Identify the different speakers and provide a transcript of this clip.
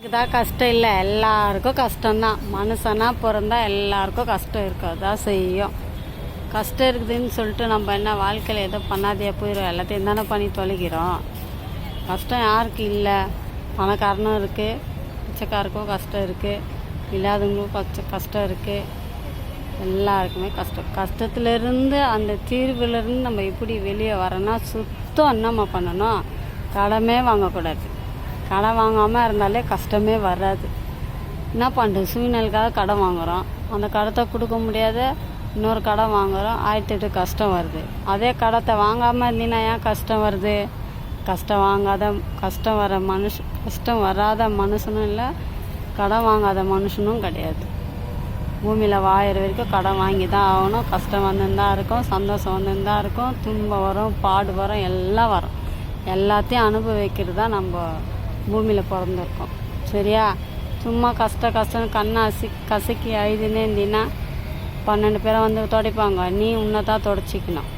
Speaker 1: இதுதான் கஷ்டம் இல்லை, எல்லாருக்கும் கஷ்டம்தான். மனுஷனா பிறந்தா எல்லாருக்கும் கஷ்டம் இருக்காது தான் செய்யும். கஷ்டம் இருக்குதுன்னு சொல்லிட்டு நம்ம என்ன வாழ்க்கையில் ஏதோ பண்ணாதே போயிடும், எல்லாத்தையும் தானே பண்ணி தொலைக்கிறோம். கஷ்டம் யாருக்கு இல்லை? பணக்காரனும் இருக்குது, பிச்சைக்காருக்கும் கஷ்டம் இருக்குது, இல்லாதவங்களுக்கும் கஷ்டம் இருக்குது. எல்லாருக்குமே கஷ்டம். கஷ்டத்துலேருந்து அந்த தீர்வுலேருந்து நம்ம எப்படி வெளியே வரோன்னா சுத்தம் என்னம்மா பண்ணணும், கடமே வாங்கக்கூடாது. கடன் வாங்காமல் இருந்தாலே கஷ்டமே வராது. என்ன பண்ணுறது, சூழ்நிலைக்காக கடன் வாங்குகிறோம், அந்த கடத்தை கொடுக்க முடியாத இன்னொரு கடன் வாங்குகிறோம், 1008 கஷ்டம் வருது. அதே கடத்தை வாங்காமல் இருந்தீங்கன்னா ஏன் கஷ்டம் வருது? கஷ்டம் வராத மனுஷனும் இல்லை, கடன் வாங்காத மனுஷனும் கிடையாது. பூமியில் வாயிற வரைக்கும் கடன் வாங்கி தான் ஆகணும். கஷ்டம் வந்துருந்தா இருக்கும், சந்தோஷம் வந்துருந்தா இருக்கும், துன்பம் வரும், பாடு வரும், எல்லாம் வரும். எல்லாத்தையும் அனுபவிக்கிறது தான் நம்ம பூமியில் பிறந்திருக்கோம். சரியா? சும்மா கஷ்டம் கண்ணை கசக்கி அழுதுன்னே இருந்தீங்கன்னா 12 பேரை வந்து துடைப்பாங்க, நீ உன்னை தான் துடைச்சிக்கணும்.